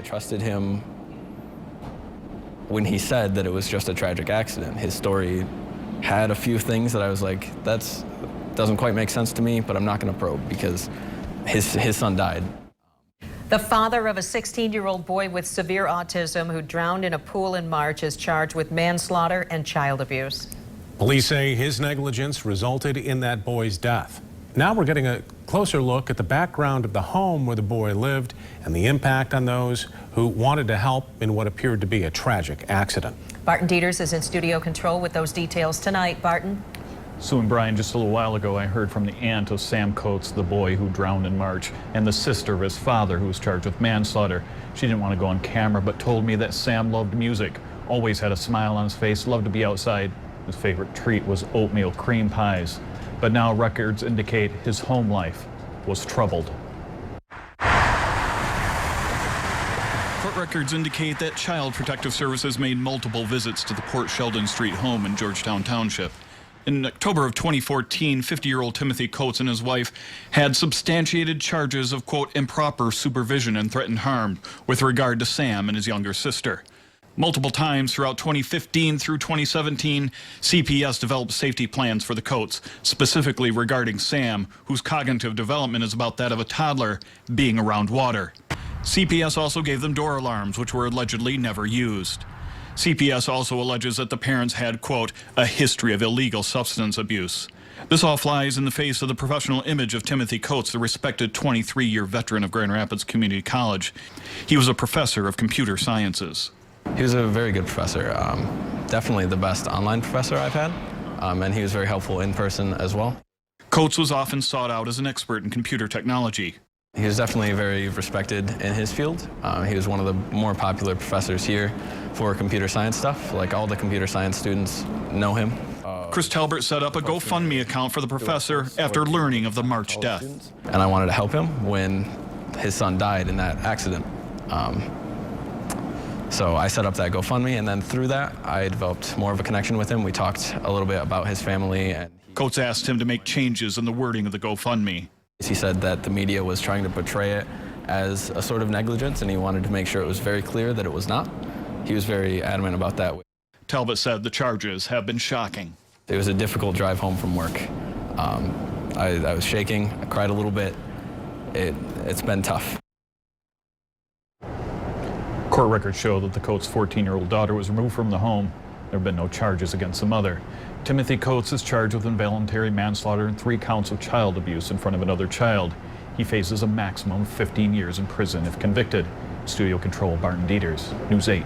trusted him when he said that it was just a tragic accident. His story had a few things that I was like, that doesn't quite make sense to me, but I'm not going to probe because his son died. The father of a 16-year-old boy with severe autism who drowned in a pool in March is charged with manslaughter and child abuse. Police say his negligence resulted in that boy's death. Now we're getting a closer look at the background of the home where the boy lived and the impact on those who wanted to help in what appeared to be a tragic accident. Barton Dieters is in studio control with those details tonight. Barton. Sue and Brian, just a little while ago, I heard from the aunt of Sam Koets, the boy who drowned in March, and the sister of his father, who was charged with manslaughter. She didn't want to go on camera, but told me that Sam loved music, always had a smile on his face, loved to be outside. His favorite treat was oatmeal cream pies. But now records indicate his home life was troubled. Court records indicate that Child Protective Services made multiple visits to the Port Sheldon Street home in Georgetown Township. In October of 2014, 50-year-old Timothy Koets and his wife had substantiated charges of, quote, improper supervision and threatened harm with regard to Sam and his younger sister. Multiple times throughout 2015 through 2017, CPS developed safety plans for the Koets, specifically regarding Sam, whose cognitive development is about that of a toddler being around water. CPS also gave them door alarms, which were allegedly never used. CPS also alleges that the parents had, quote, a history of illegal substance abuse. This all flies in the face of the professional image of Timothy Koets, the respected 23-year veteran of Grand Rapids Community College. He was a professor of computer sciences. He was a very good professor, definitely the best online professor I've had, and he was very helpful in person as well. Koets was often sought out as an expert in computer technology. He was definitely very respected in his field. He was one of the more popular professors here for computer science stuff. Like, all the computer science students know him. Chris Talbert set up a GoFundMe account for the professor after learning of the March death. And I wanted to help him when his son died in that accident. So I set up that GoFundMe, and then through that, I developed more of a connection with him. We talked a little bit about his family. And Koets asked him to make changes in the wording of the GoFundMe. He said that the media was trying to portray it as a sort of negligence, and he wanted to make sure it was very clear that it was not. He was very adamant about that. Talbot said the charges have been shocking. It was a difficult drive home from work. I was shaking, I cried a little bit. It's been tough. Court records show that the Koets' 14-year-old daughter was removed from the home. There have been no charges against the mother. Timothy Koets is charged with involuntary manslaughter and 3 counts of child abuse in front of another child. He faces a maximum of 15 years in prison if convicted. Studio control, Barton Dieters, News 8.